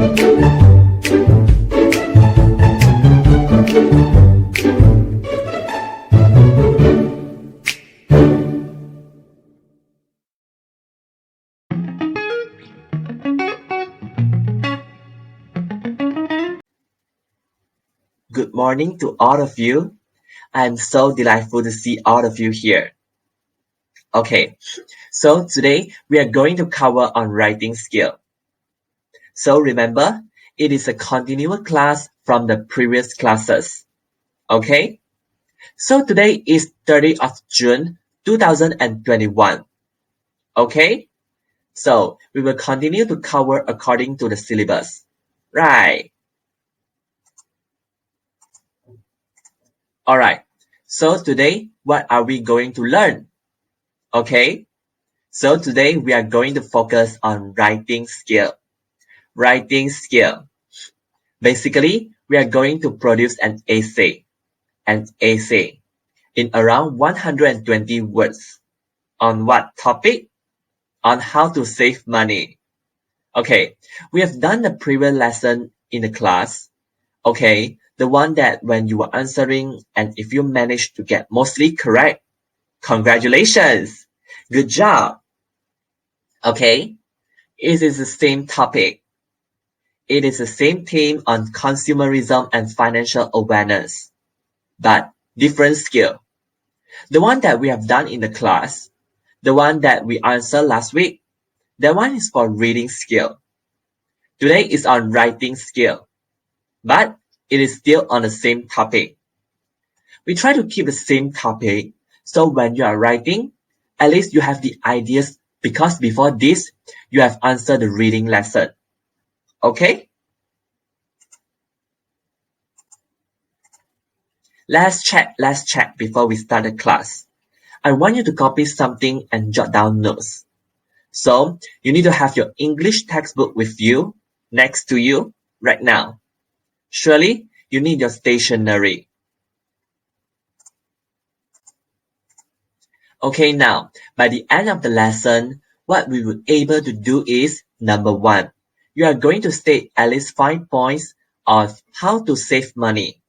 Good morning to all of you. I'm so delightful to see all of you here. Okay, so today we are going to cover on writing skill. So remember, it is a continuous class from the previous classes. Okay, so today is 30th of June 2021. Okay, so we will continue to cover according to the syllabus. Right. Alright, so today what are we going to learn? Okay, so today we are going to focus on writing skill. Writing skill. Basically, we are going to produce an essay in around 120 words. On what topic? On how to save money. Okay, we have done the previous lesson in the class. Okay, the one that when you were answering and if you managed to get mostly correct, congratulations! Good job! Okay, it is the same topic. It is the same theme on consumerism and financial awareness, but different skill. The one that we have done in the class, the one that we answered last week, that one is for reading skill. Today is on writing skill, but it is still on the same topic. We try to keep the same topic, so when you are writing, at least you have the ideas because before this, you have answered the reading lesson. Okay? Let's check before we start the class. I want you to copy something and jot down notes. So, you need to have your English textbook with you, next to you, right now. Surely, you need your stationery. Okay, now, by the end of the lesson, what we will be able to do is, number 1, you are going to state at least 5 points of how to save money.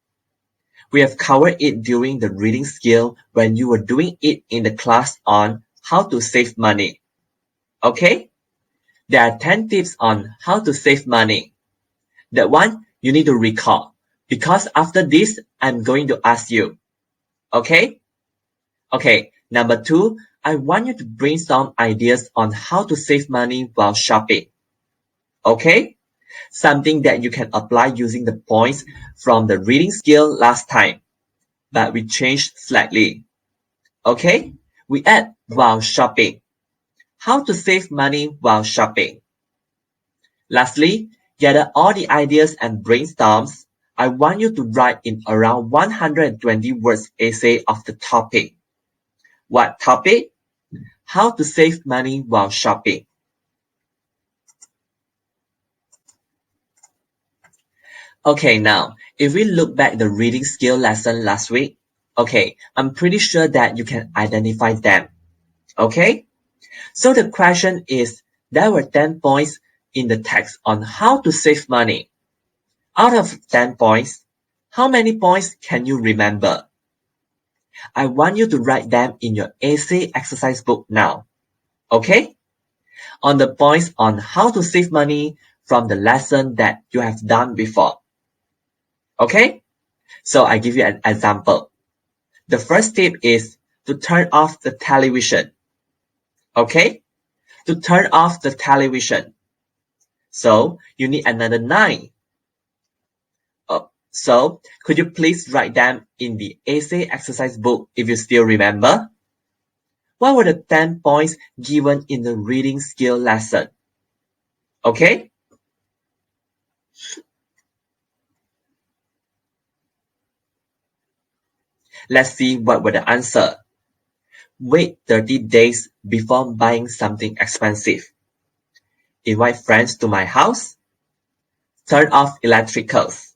We have covered it during the reading skill when you were doing it in the class on how to save money. Okay? There are 10 tips on how to save money. That one you need to recall because after this, I'm going to ask you. Okay? Okay, number 2, I want you to brainstorm ideas on how to save money while shopping. Okay? Something that you can apply using the points from the reading skill last time, but we changed slightly. Okay? We add while shopping. How to save money while shopping. Lastly, gather all the ideas and brainstorms. I want you to write in around 120 words essay of the topic. What topic? How to save money while shopping. Okay, now, if we look back the reading skill lesson last week, okay, I'm pretty sure that you can identify them. Okay? So the question is, there were 10 points in the text on how to save money. Out of 10 points, how many points can you remember? I want you to write them in your essay exercise book now. Okay? On the points on how to save money from the lesson that you have done before. Okay? So I give you an example. The first tip is to turn off the television. Okay? To turn off the television. So you need another 9. So could you please write them in the essay exercise book if you still remember? What were the 10 points given in the reading skill lesson? Okay? Let's see what were the answer. Wait 30 days before buying something expensive. Invite friends to my house. Turn off electricals.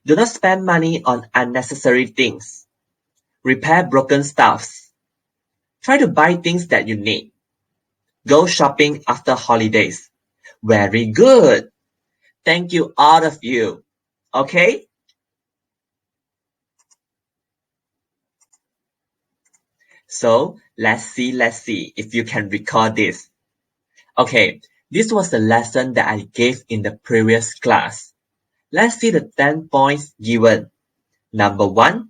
Do not spend money on unnecessary things. Repair broken stuffs. Try to buy things that you need. Go shopping after holidays. Very good. Thank you, all of you. Okay? So let's see if you can recall this. Okay, this was the lesson that I gave in the previous class. Let's see the 10 points given. Number 1,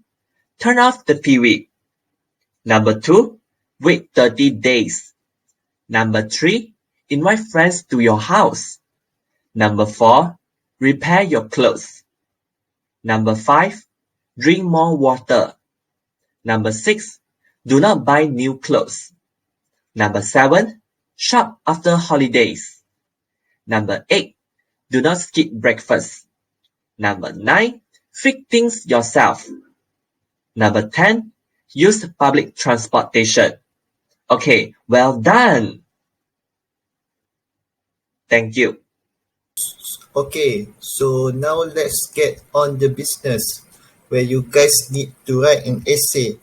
turn off the TV. Number 2, wait 30 days. Number 3, invite friends to your house. Number 4, repair your clothes. Number 5, drink more water. Number 6, do not buy new clothes. Number 7, shop after holidays. Number 8, do not skip breakfast. Number 9, fix things yourself. Number 10, use public transportation. Okay, well done. Thank you. Okay, so now let's get on the business where you guys need to write an essay.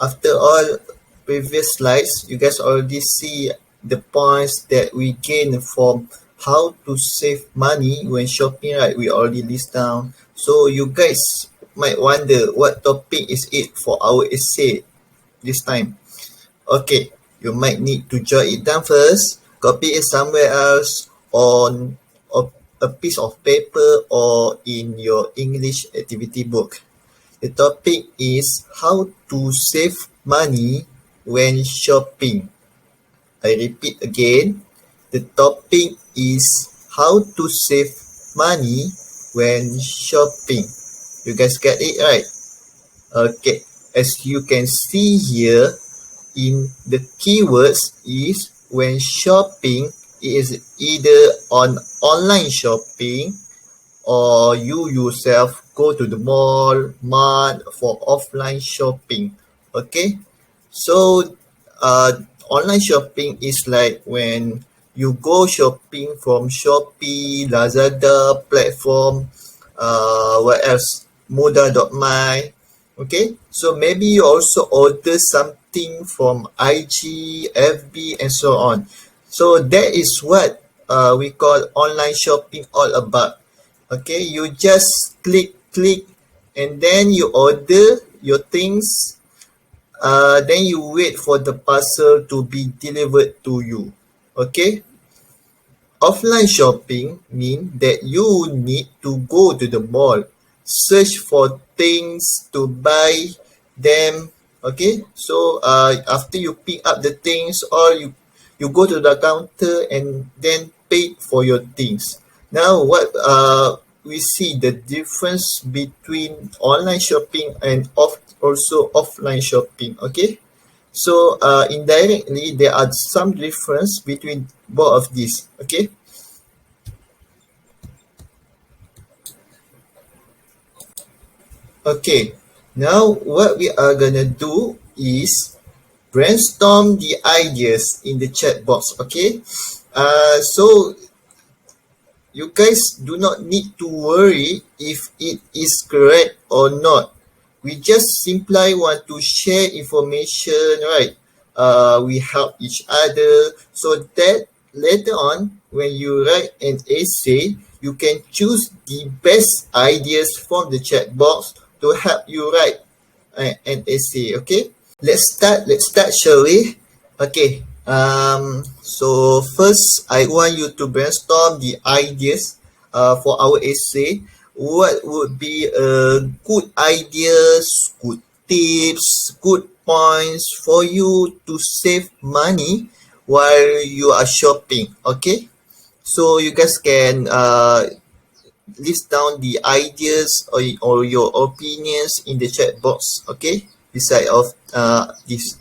After all previous slides, you guys already see the points that we gain from how to save money when shopping, right? We already list down. So you guys might wonder what topic is it for our essay this time. Okay, you might need to jot it down first, copy it somewhere else on a piece of paper or in your English activity book. The topic is how to save money when shopping. I repeat again, the topic is how to save money when shopping. You guys get it right? Okay, as you can see here, in the keywords is when shopping is either on online shopping or you yourself go to the mart for offline shopping. Okay, so online shopping is like when you go shopping from Shopee, Lazada platform, what else, Muda.my. Okay, so maybe you also order something from IG, FB, and so on. So that is what we call online shopping all about. Okay, you just click, and then you order your things. Then you wait for the parcel to be delivered to you. Okay. Offline shopping means that you need to go to the mall, search for things to buy them. Okay, so after you pick up the things, or you go to the counter and then pay for your things. Now, what we see the difference between online shopping and also offline shopping. Okay, so indirectly there are some difference between both of these. Okay. Okay. Now what we are gonna do is brainstorm the ideas in the chat box. Okay. So you guys do not need to worry if it is correct or not. We just simply want to share information, right? We help each other so that later on, when you write an essay, you can choose the best ideas from the chat box to help you write an essay. Okay, let's start, shall we? Okay. So first, I want you to brainstorm the ideas for our essay. What would be good ideas, good tips, good points for you to save money while you are shopping? Okay, so you guys can list down the ideas or your opinions in the chat box. Okay, beside of this.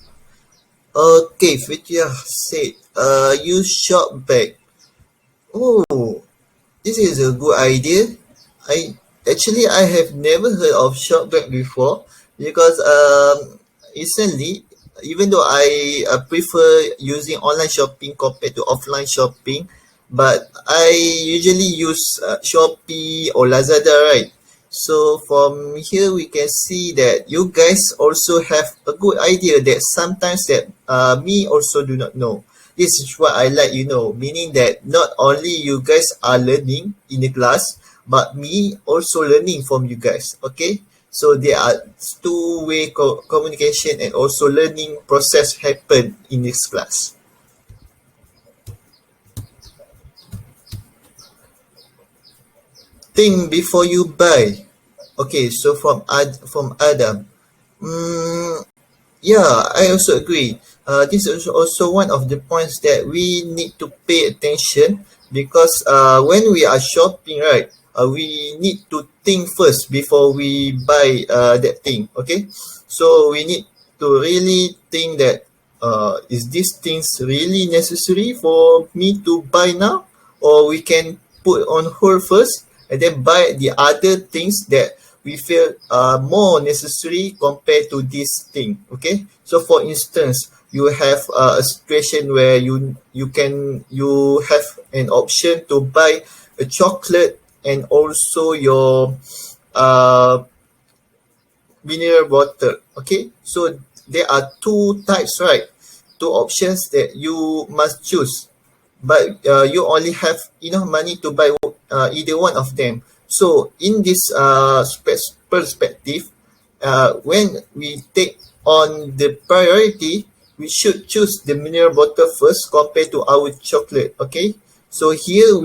Okay, Fitya said, use shop bag. Oh, this is a good idea. I have never heard of shop bag before because recently, even though I prefer using online shopping compared to offline shopping, but I usually use Shopee or Lazada, right? So from here we can see that you guys also have a good idea that sometimes that me also do not know. This is what I like, meaning that not only you guys are learning in the class, but me also learning from you guys. Okay, so there are two-way communication and also learning process happen in this class. Think before you buy. Okay, so from Adam. Mm, yeah, I also agree. This is also one of the points that we need to pay attention, because when we are shopping, right, we need to think first before we buy that thing. Okay, so we need to really think that is these things really necessary for me to buy now, or we can put on hold first and then buy the other things that we feel more necessary compared to this thing. Okay, so for instance, you have a situation where you have an option to buy a chocolate and also your uh, mineral water. Okay, so there are two types, right? Two options that you must choose, but you only have enough money to buy either one of them. So in this perspective, when we take on the priority, we should choose the mineral water first compared to our chocolate. Okay, so here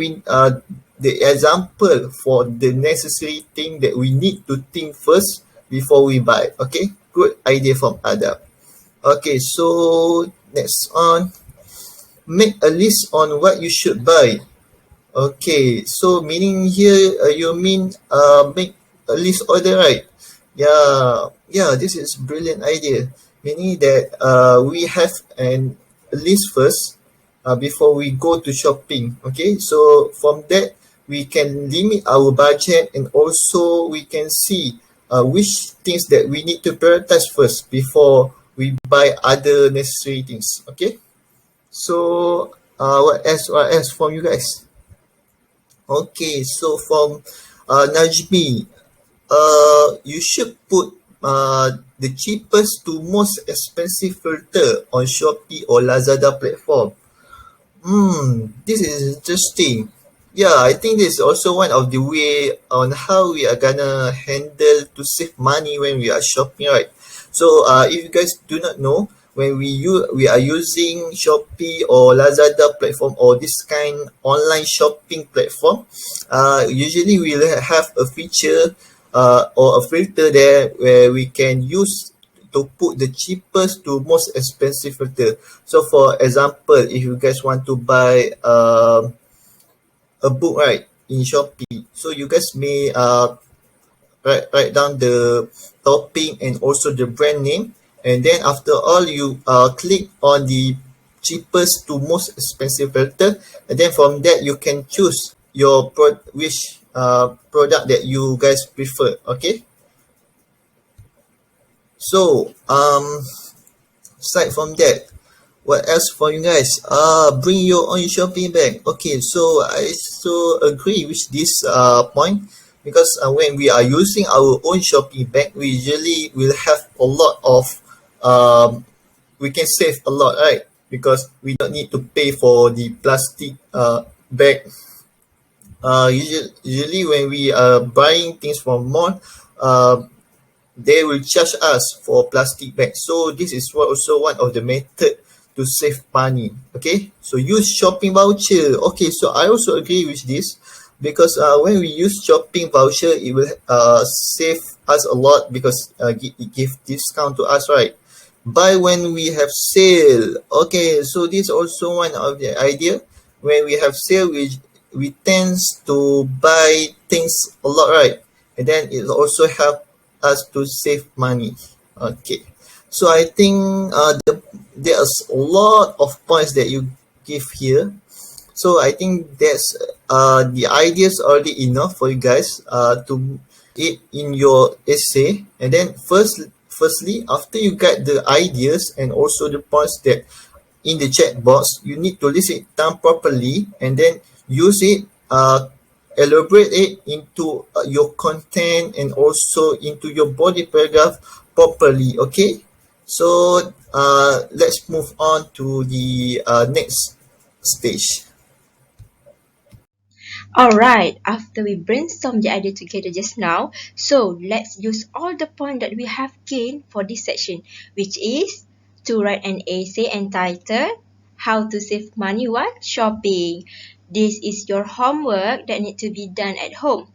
the example for the necessary thing that we need to think first before we buy. Okay, good idea from Adam. Okay, so next on, make a list on what you should buy. Okay, so meaning here you mean make a list order, right? Yeah, this is brilliant idea. Meaning that we have a list first before we go to shopping. Okay, so from that we can limit our budget, and also we can see which things that we need to prioritize first before we buy other necessary things. Okay, so what else from you guys? Okay, so from Najmi, you should put the cheapest to most expensive filter on Shopee or Lazada platform. This is interesting. Yeah, I think this is also one of the way on how we are gonna handle to save money when we are shopping, right? So, if you guys do not know, when we are using Shopee or Lazada platform or this kind online shopping platform, usually we'll have a feature or a filter there where we can use to put the cheapest to most expensive filter. So for example, if you guys want to buy a book, right, in Shopee, so you guys may write down the topping and also the brand name, and then after all you click on the cheapest to most expensive filter, and then from that you can choose your which product that you guys prefer. Okay, so aside from that, what else for you guys? Bring your own shopping bag. Okay, so I so agree with this point, because when we are using our own shopping bag, we usually will have a lot of we can save a lot, right? Because we don't need to pay for the plastic bag. Usually when we are buying things from mall, they will charge us for plastic bags. So this is also one of the method to save money. Okay, so use shopping voucher. Okay, so I also agree with this, because when we use shopping voucher, it will save us a lot, because it give discount to us, right? Buy when we have sale. Okay, so this also one of the idea. When we have sale, we tends to buy things a lot, right? And then it also help us to save money. Okay, so I think there's a lot of points that you give here. So I think that's the ideas already enough for you guys to it in your essay. And then firstly, after you get the ideas and also the points that in the chat box, you need to list it down properly, and then use it, elaborate it into your content and also into your body paragraph properly. Okay, So let's move on to the next stage. Alright, after we brainstorm the idea together just now, so let's use all the points that we have gained for this section, which is to write an essay entitled How to Save Money While Shopping. This is your homework that need to be done at home.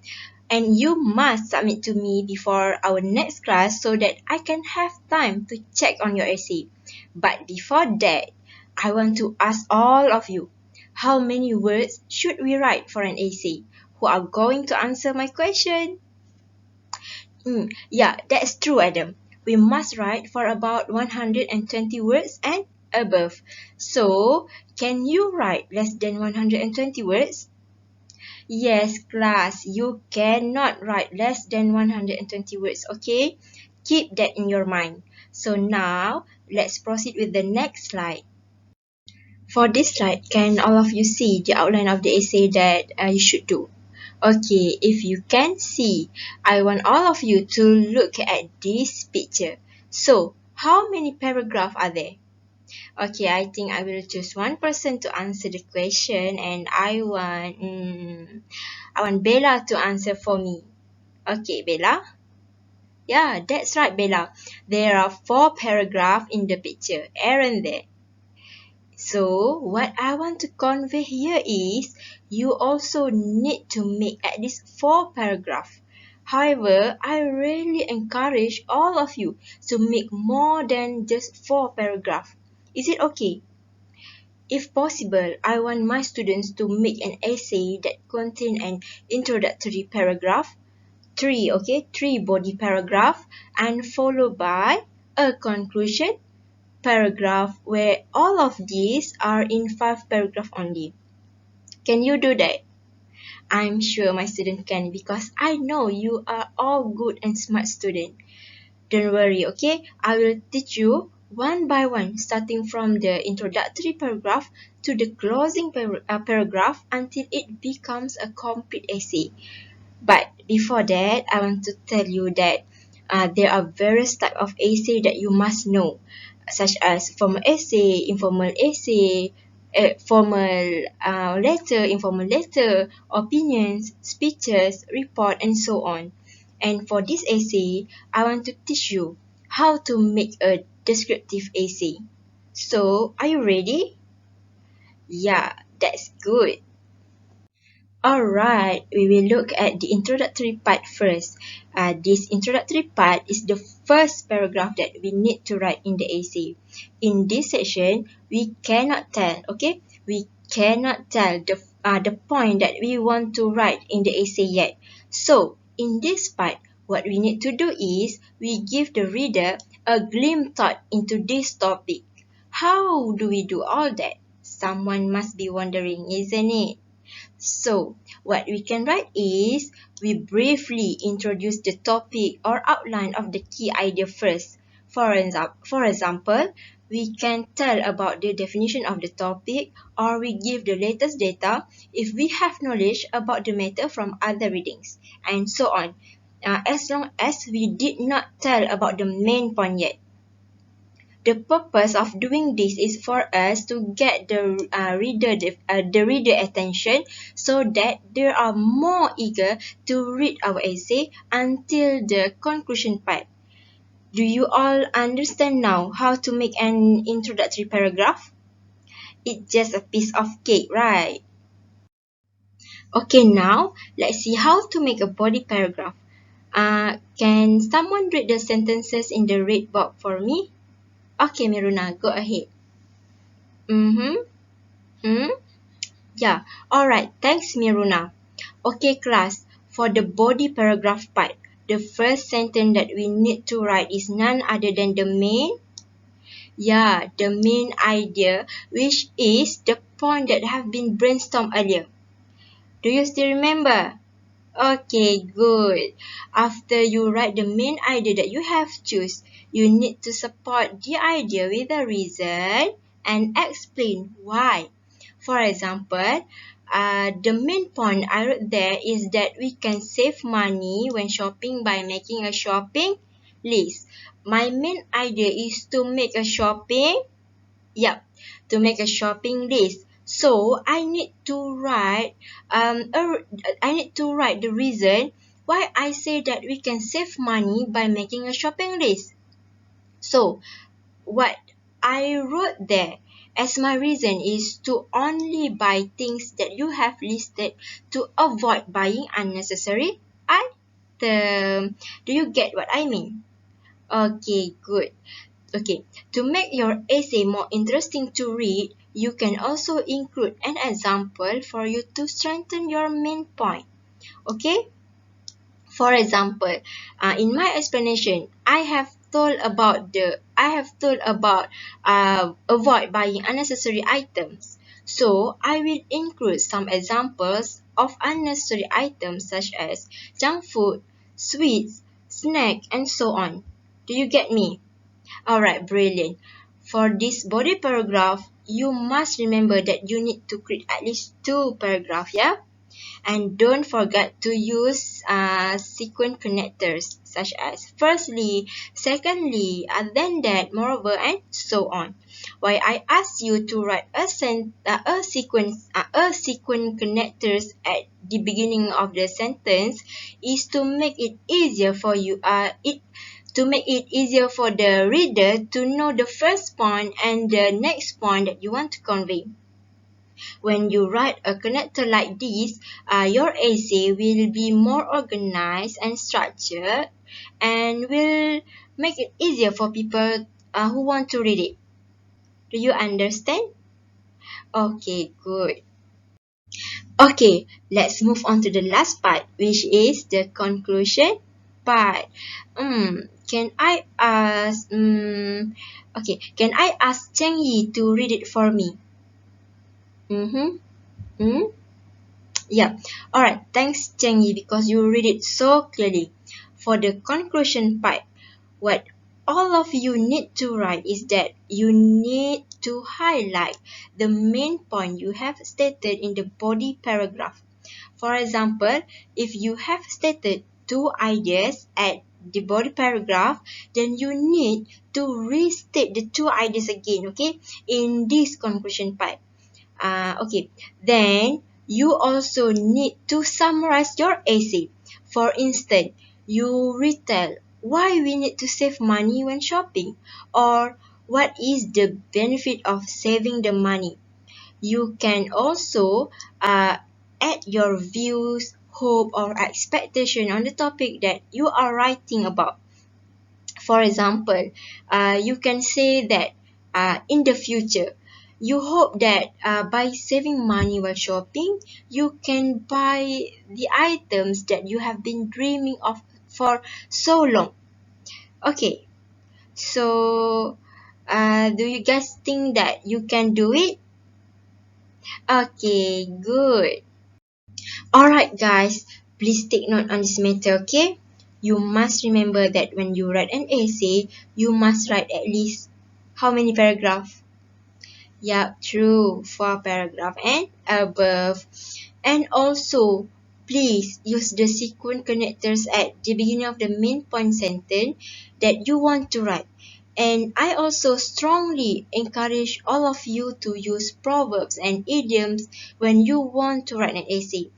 And you must submit to me before our next class so that I can have time to check on your essay. But before that, I want to ask all of you, how many words should we write for an essay? Who are going to answer my question? Yeah, that's true, Adam. We must write for about 120 words and above. So, can you write less than 120 words? Yes, class, you cannot write less than 120 words, okay? Keep that in your mind. So now, let's proceed with the next slide. For this slide, can all of you see the outline of the essay that you should do? Okay, if you can see, I want all of you to look at this picture. So, how many paragraphs are there? Okay, I think I will choose one person to answer the question, and I want Bella to answer for me. Okay, Bella? Yeah, that's right, Bella. There are 4 paragraphs in the picture, aren't there? So, what I want to convey here is you also need to make at least 4 paragraphs. However, I really encourage all of you to make more than just 4 paragraphs. Is it okay? If possible, I want my students to make an essay that contain an introductory paragraph, 3 body paragraph, and followed by a conclusion paragraph where all of these are in 5 paragraphs only. Can you do that? I'm sure my student can because I know you are all good and smart students. Don't worry, okay? I will teach you one by one, starting from the introductory paragraph to the closing paragraph until it becomes a complete essay. But before that, I want to tell you that there are various types of essay that you must know, such as formal essay, informal essay, formal letter, informal letter, opinions, speeches, report, and so on. And for this essay, I want to teach you how to make a descriptive essay. So, are you ready? Yeah, that's good. Alright, we will look at the introductory part first. This introductory part is the first paragraph that we need to write in the essay. In this section, we cannot tell, okay? We cannot tell the point that we want to write in the essay yet. So, in this part, what we need to do is we give the reader a glimpse thought into this topic. How do we do all that? Someone must be wondering, isn't it? So, what we can write is we briefly introduce the topic or outline of the key idea first. For example, we can tell about the definition of the topic or we give the latest data if we have knowledge about the matter from other readings and so on. As long as we did not tell about the main point yet. The purpose of doing this is for us to get the reader attention so that they are more eager to read our essay until the conclusion part. Do you all understand now how to make an introductory paragraph? It's just a piece of cake, right? Okay, now let's see how to make a body paragraph. Can someone read the sentences in the red box for me? Okay, Miruna, go ahead. Mm-hmm. Hmm? Yeah. Alright. Thanks, Miruna. Okay, class. For the body paragraph part, the first sentence that we need to write is none other than the main idea, which is the point that have been brainstormed earlier. Do you still remember? Okay, good. After you write the main idea that you have choose, you need to support the idea with a reason and explain why. For example, the main point I wrote there is that we can save money when shopping by making a shopping list. My main idea is to make a shopping, yep, to make a shopping list. So I need to write I need to write the reason why I say that we can save money by making a shopping list. So what I wrote there as my reason is to only buy things that you have listed to avoid buying unnecessary item. Do you get what I mean? Okay, good. Okay, to make your essay more interesting to read, you can also include an example for you to strengthen your main point. Okay? For example, in my explanation, I have told about avoid buying unnecessary items. So I will include some examples of unnecessary items such as junk food, sweets, snack, and so on. Do you get me? Alright, brilliant. For this body paragraph, you must remember that you need to create at least 2 paragraphs, yeah? And don't forget to use sequence connectors such as firstly, secondly, and then that, moreover, and so on. Why I asked you to write a sequence connectors at the beginning of the sentence is to make it easier for you to make it easier for the reader to know the first point and the next point that you want to convey. When you write a connector like this, your essay will be more organized and structured and will make it easier for people who want to read it. Do you understand? Okay, good. Okay, let's move on to the last part, which is the conclusion part. Can I ask? Okay, can I ask Cheng Yi to read it for me? Mm-hmm. Mm? Yeah. Alright. Thanks, Cheng Yi, because you read it so clearly. For the conclusion part, what all of you need to write is that you need to highlight the main point you have stated in the body paragraph. For example, if you have stated 2 ideas at the body paragraph, then you need to restate the 2 ideas again, okay, in this conclusion part. Okay, then you also need to summarize your essay. For instance, you retell why we need to save money when shopping, or what is the benefit of saving the money. You can also add your views, hope, or expectation on the topic that you are writing about. For example, you can say that in the future, you hope that by saving money while shopping, you can buy the items that you have been dreaming of for so long. Okay, so do you guys think that you can do it? Okay, good. Alright, guys, please take note on this matter, okay? You must remember that when you write an essay, you must write at least how many paragraphs? Yeah, true, 4 paragraphs and above. And also, please use the sequence connectors at the beginning of the main point sentence that you want to write. And I also strongly encourage all of you to use proverbs and idioms when you want to write an essay.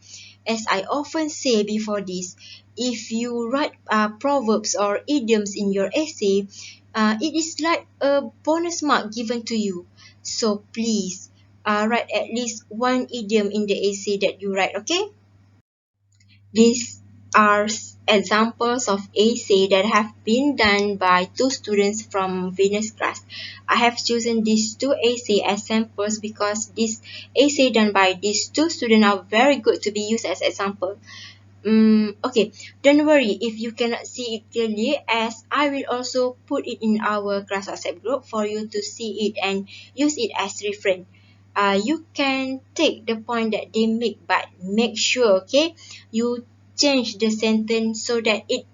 As I often say before this, if you write proverbs or idioms in your essay, it is like a bonus mark given to you. So please write at least 1 idiom in the essay that you write, okay? These are examples of essay that have been done by 2 students from Venus class. I have chosen these 2 essay as samples because these essay done by these 2 students are very good to be used as example. Okay, don't worry if you cannot see it clearly, as I will also put it in our class WhatsApp group for you to see it and use it as reference. You can take the point that they make, but make sure, okay, you change the sentence so that it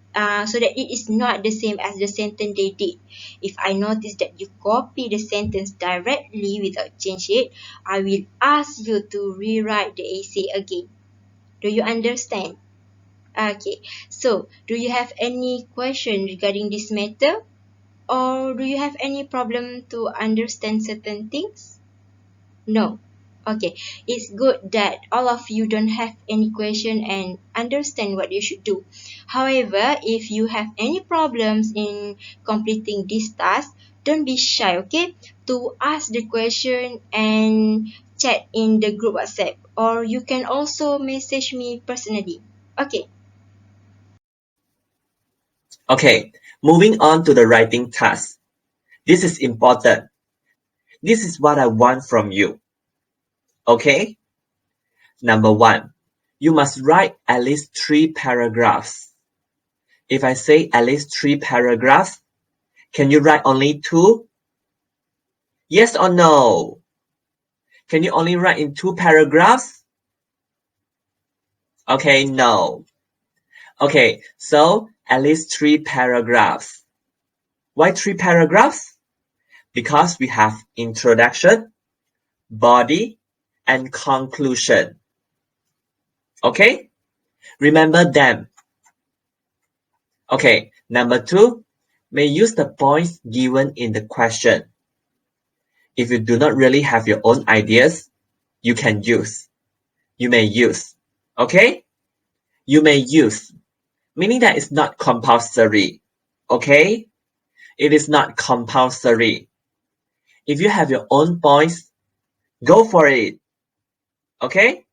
is not the same as the sentence they did. If I notice that you copy the sentence directly without change it, I will ask you to rewrite the essay again. Do you understand? Okay, so do you have any question regarding this matter? Or do you have any problem to understand certain things? No. Okay, it's good that all of you don't have any question and understand what you should do. However, if you have any problems in completing this task, don't be shy, okay, to ask the question and chat in the group WhatsApp, or you can also message me personally. Okay. Okay, moving on to the writing task. This is important. This is what I want from you. Okay? Number 1. You must write at least 3 paragraphs. If I say at least 3 paragraphs, can you write only 2? Yes or no? Can you only write in 2 paragraphs? Okay, no. Okay, so at least 3 paragraphs. Why 3 paragraphs? Because we have introduction, body, and conclusion. Okay? Remember them. Okay, number 2, may use the points given in the question. If you do not really have your own ideas, you can use. You may use. Okay? You may use. Meaning that it's not compulsory. Okay? It is not compulsory. If you have your own points, go for it. Okay?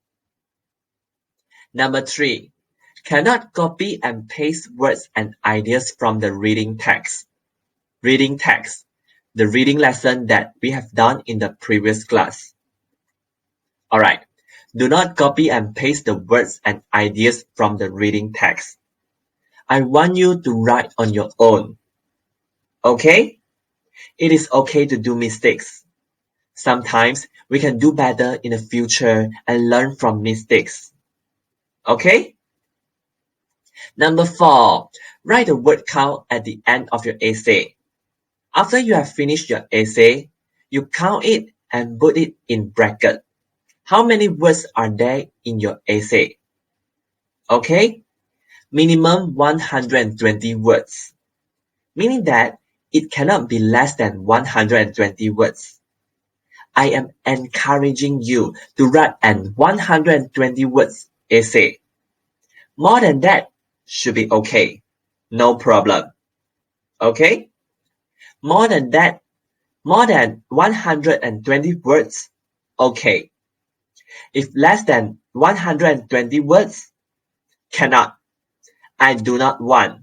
Number 3, cannot copy and paste words and ideas from the reading text. Reading text, the reading lesson that we have done in the previous class. Alright, do not copy and paste the words and ideas from the reading text. I want you to write on your own. Okay? It is okay to do mistakes. Sometimes we can do better in the future and learn from mistakes. Okay? Number 4, write a word count at the end of your essay. After you have finished your essay, you count it and put it in bracket. How many words are there in your essay? Okay? Minimum 120 words. Meaning that it cannot be less than 120 words. I am encouraging you to write an 120 words essay. More than that should be okay. No problem. Okay? More than that, more than 120 words, okay. If less than 120 words, cannot. I do not want.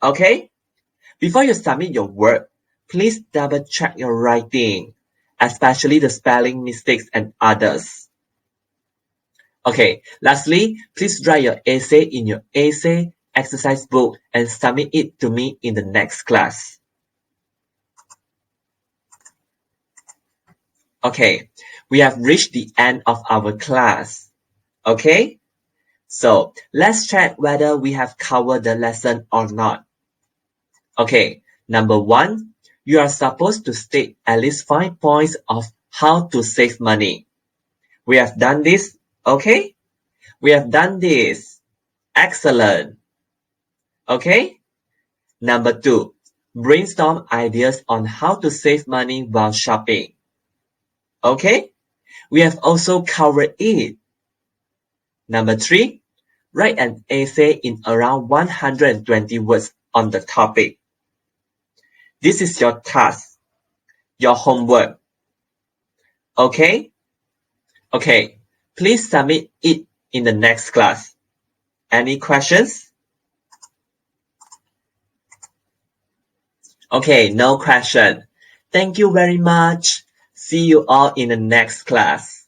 Okay? Before you submit your work, please double check your writing, especially the spelling mistakes and others. Okay, lastly, please write your essay in your essay exercise book and submit it to me in the next class. Okay, we have reached the end of our class. Okay? So, let's check whether we have covered the lesson or not. Okay, number 1, you are supposed to state at least 5 points of how to save money. We have done this, okay? We have done this. Excellent. Okay? Number 2, brainstorm ideas on how to save money while shopping. Okay? We have also covered it. Number 3, write an essay in around 120 words on the topic. This is your task, your homework. Okay? Okay, please submit it in the next class. Any questions? Okay, no question. Thank you very much. See you all in the next class.